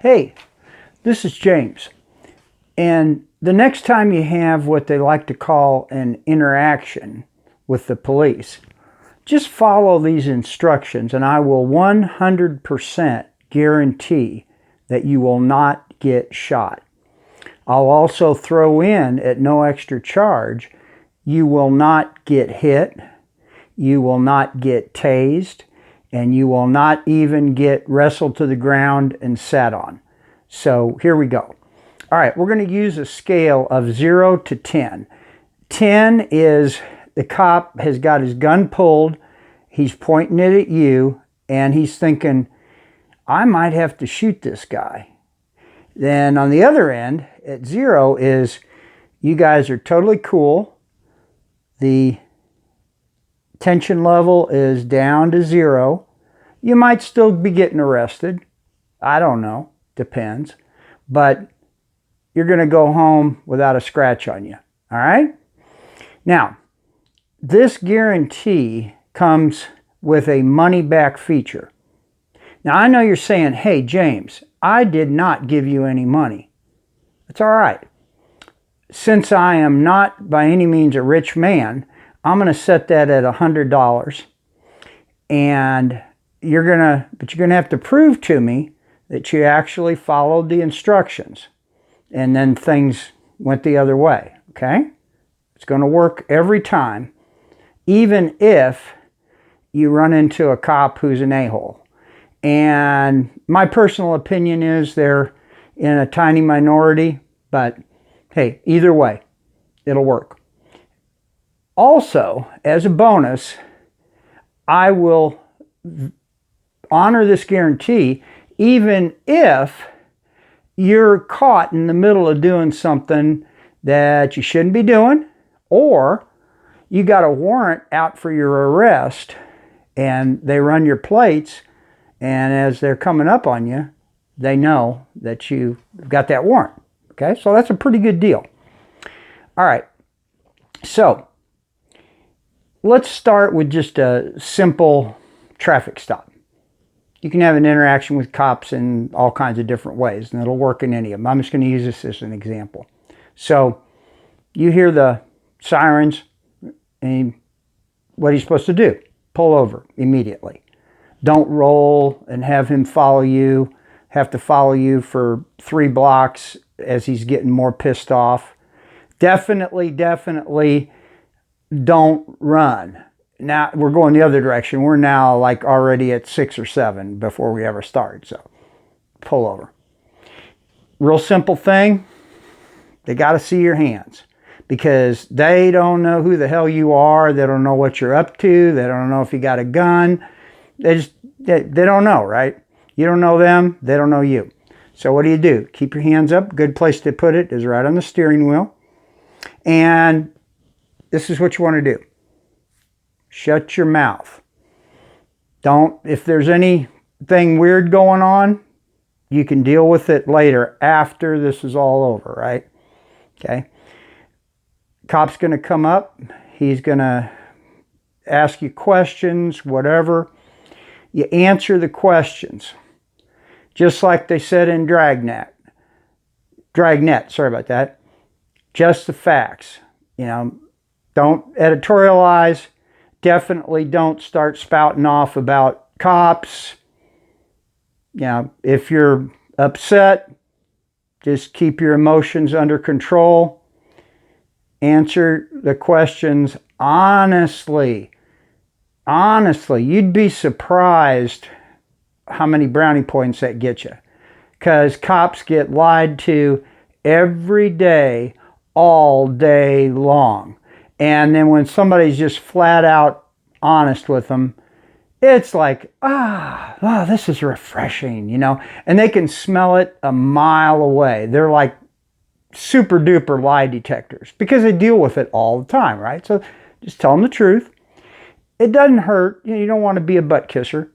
Hey, this is James. And the next time you have what they like to call an interaction with the police, just follow these instructions and I will 100% guarantee that you will not get shot. I'll also throw in at no extra charge, you will not get hit, you will not get tased, and you will not even get wrestled to the ground and sat on. So here we go. All right, we're going to use a scale of 0 to 10. 10 is the cop has got his gun pulled, he's pointing it at you, and he's thinking, I might have to shoot this guy. Then on the other end, at 0 is you guys are totally cool. The tension level is down to 0. You might still be getting arrested. I don't know. Depends. But you're going to go home without a scratch on you. All right? Now, this guarantee comes with a money-back feature. Now, I know you're saying, hey, James, I did not give you any money. It's all right. Since I am not by any means a rich man, I'm going to set that at $100. And you're going to have to prove to me that you actually followed the instructions. And then things went the other way, okay? It's going to work every time, even if you run into a cop who's an a-hole. And my personal opinion is they're in a tiny minority, but hey, either way, it'll work. Also, as a bonus, I will honor this guarantee even if you're caught in the middle of doing something that you shouldn't be doing, or you got a warrant out for your arrest and they run your plates, and as they're coming up on you, they know that you've got that warrant. Okay, so that's a pretty good deal. All right, so let's start with just a simple traffic stop. You can have an interaction with cops in all kinds of different ways, and it'll work in any of them. I'm just going to use this as an example. So you hear the sirens, and what are you supposed to do? Pull over immediately. Don't roll and have him follow you, have to follow you for 3 blocks as he's getting more pissed off. Definitely don't run. Now we're going the other direction. We're now like already at 6 or 7 before we ever start. So pull over. Real simple thing. They got to see your hands because they don't know who the hell you are. They don't know what you're up to. They don't know if you got a gun. They don't know, right? You don't know them. They don't know you. So what do? Keep your hands up. Good place to put it is right on the steering wheel. And this is what you want to do. Shut your mouth. If there's anything weird going on, you can deal with it later after this is all over, right? Okay. Cop's going to come up. He's going to ask you questions, whatever. You answer the questions. Just like they said in Dragnet, sorry about that. Just the facts. Don't editorialize. Definitely don't start spouting off about cops. If you're upset, just keep your emotions under control. Answer the questions honestly. Honestly, you'd be surprised how many brownie points that gets you. Because cops get lied to every day, all day long. And then when somebody's just flat out honest with them, it's like, this is refreshing, and they can smell it a mile away. They're like super duper lie detectors because they deal with it all the time, right? So just tell them the truth. It doesn't hurt. You don't want to be a butt kisser,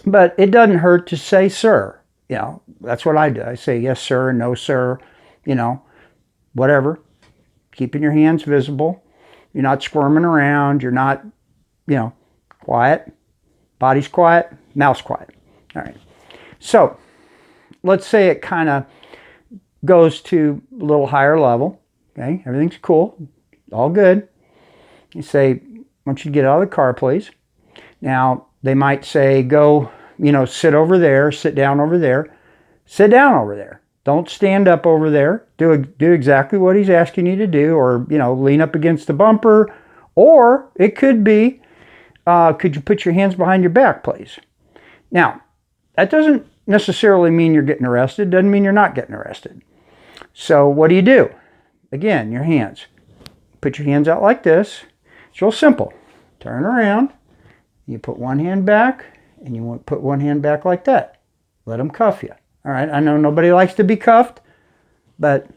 but it doesn't hurt to say, sir. That's what I do. I say, yes, sir, no, sir, whatever. Keeping your hands visible. You're not squirming around. You're not, quiet. Body's quiet. Mouth's quiet. All right. So let's say it kind of goes to a little higher level. Okay, everything's cool, all good. You say, I want you to get out of the car, please. Now, they might say, go, sit over there, sit down over there, sit down over there. Don't stand up over there. Do exactly what he's asking you to do, or, lean up against the bumper. Or it could be, could you put your hands behind your back, please? Now, that doesn't necessarily mean you're getting arrested. Doesn't mean you're not getting arrested. So what do? Again, your hands. Put your hands out like this. It's real simple. Turn around. You put one hand back, and you want to put one hand back like that. Let them cuff you. All right, I know nobody likes to be cuffed, but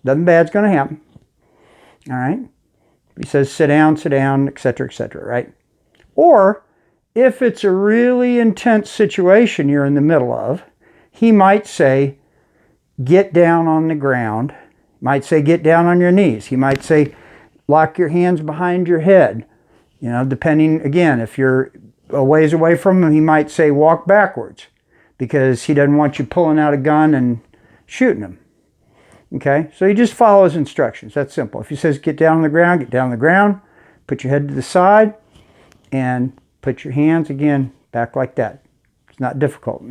nothing bad's going to happen. All right? He says sit down, etc., right? Or if it's a really intense situation you're in the middle of, he might say, get down on the ground. He might say, get down on your knees. He might say, lock your hands behind your head. Depending, again, if you're a ways away from him, he might say, walk backwards, because he doesn't want you pulling out a gun and shooting him. Okay, so you just follow his instructions. That's simple. If he says get down on the ground, get down on the ground, put your head to the side, and put your hands, again, back like that. It's not difficult,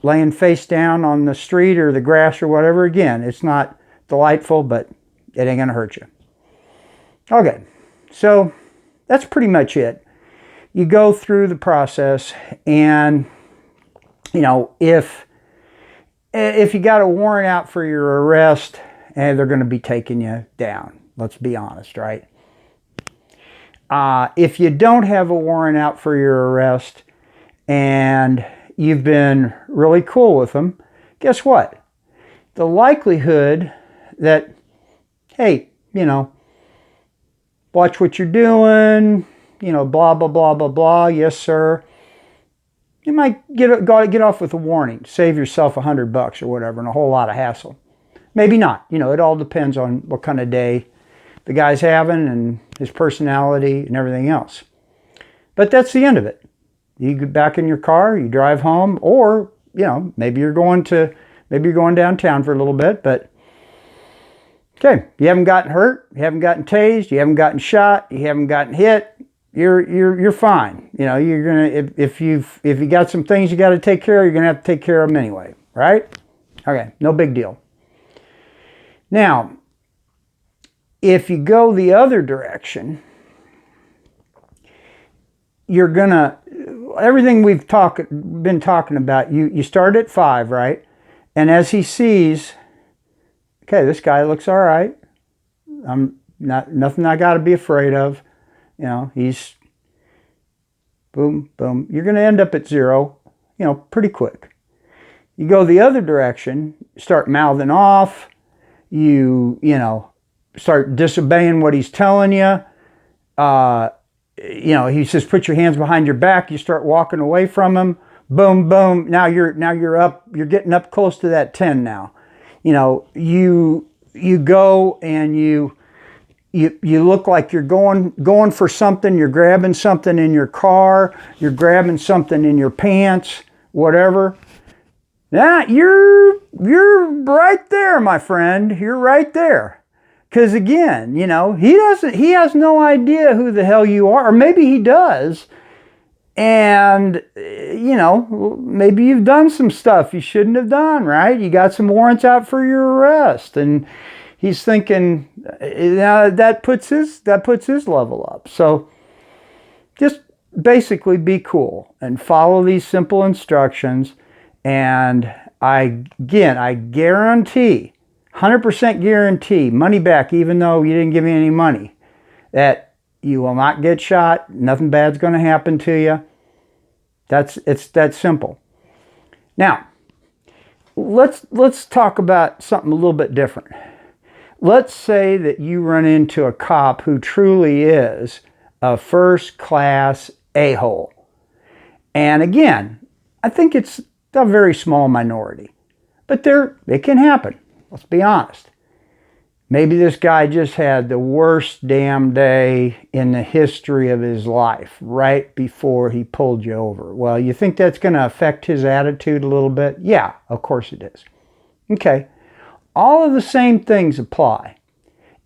Laying face down on the street or the grass or whatever, again, it's not delightful, but it ain't going to hurt you. Okay, so that's pretty much it. You go through the process, and, if you got a warrant out for your arrest, they're going to be taking you down. Let's be honest, right? If you don't have a warrant out for your arrest and you've been really cool with them, guess what? The likelihood that, hey, watch what you're doing, blah, blah, blah, blah, blah, yes, sir. You might get off with a warning, save yourself $100 or whatever, and a whole lot of hassle. Maybe not. It all depends on what kind of day the guy's having and his personality and everything else. But that's the end of it. You get back in your car, you drive home, or maybe you're going downtown for a little bit. But okay, you haven't gotten hurt, you haven't gotten tased, you haven't gotten shot, you haven't gotten hit. You're fine. You're gonna if you got some things you got to take care of, you're gonna have to take care of them anyway, right? Okay, no big deal. Now, if you go the other direction, you're gonna everything we've been talking about. You start at 5, right? And as he sees, okay, this guy looks all right. I'm nothing I got to be afraid of. He's boom, boom. You're going to end up at 0, pretty quick. You go the other direction, start mouthing off. You start disobeying what he's telling you. He says, put your hands behind your back. You start walking away from him. Boom, boom. Now you're up. You're getting up close to that 10 now. You go and you look like you're going for something. You're grabbing something in your car. You're grabbing something in your pants, whatever. Yeah, you're right there, my friend. You're right there. Because again, he has no idea who the hell you are, or maybe he does. And, maybe you've done some stuff you shouldn't have done, right? You got some warrants out for your arrest, and he's thinking, that puts his level up. So just basically be cool and follow these simple instructions. And I guarantee, 100% guarantee, money back, even though you didn't give me any money, that you will not get shot. Nothing bad's going to happen to you. It's that simple. Now, let's talk about something a little bit different. Let's say that you run into a cop who truly is a first-class a-hole. And again, I think it's a very small minority. But it can happen. Let's be honest. Maybe this guy just had the worst damn day in the history of his life right before he pulled you over. Well, you think that's going to affect his attitude a little bit? Yeah, of course it is. Okay. All of the same things apply.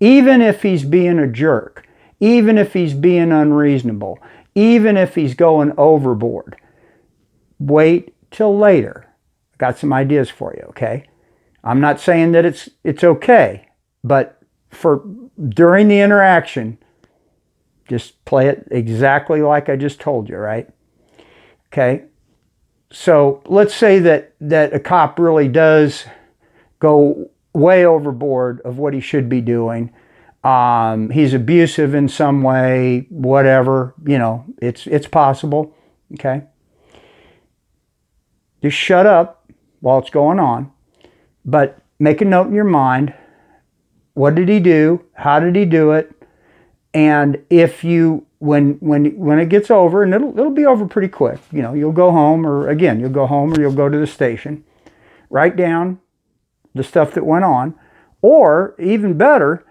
Even if he's being a jerk, even if he's being unreasonable, even if he's going overboard, wait till later. I got some ideas for you, okay? I'm not saying that it's okay, but for during the interaction, just play it exactly like I just told you, right? Okay. So let's say that a cop really does go way overboard of what he should be doing. He's abusive in some way, whatever, it's possible. Okay. Just shut up while it's going on, but make a note in your mind. What did he do? How did he do it? And if you, when it gets over, and it'll be over pretty quick, you'll go home, or again, you'll go home or you'll go to the station, write down the stuff that went on, or even better,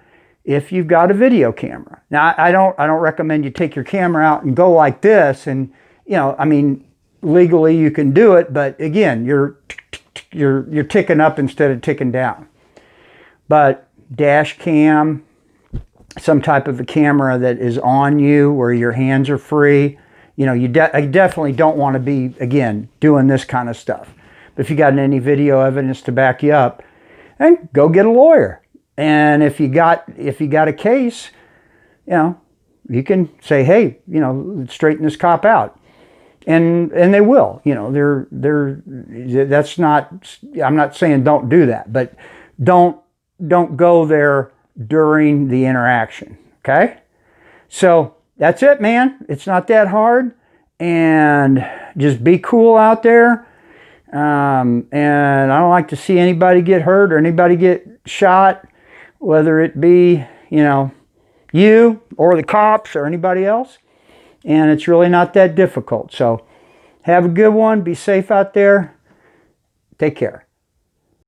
if you've got a video camera. Now, I don't recommend you take your camera out and go like this, and legally you can do it, but again, you're ticking up instead of ticking down. But dash cam, some type of a camera that is on you where your hands are free. I definitely don't want to be, again, doing this kind of stuff. But if you got any video evidence to back you up, then go get a lawyer. And if you got a case, you can say, hey, straighten this cop out. And they will, that's not, I'm not saying don't do that, but don't go there during the interaction. Okay. So that's it, man. It's not that hard, and just be cool out there. And I don't like to see anybody get hurt or anybody get shot, whether it be, you or the cops or anybody else. And it's really not that difficult. So have a good one. Be safe out there. Take care.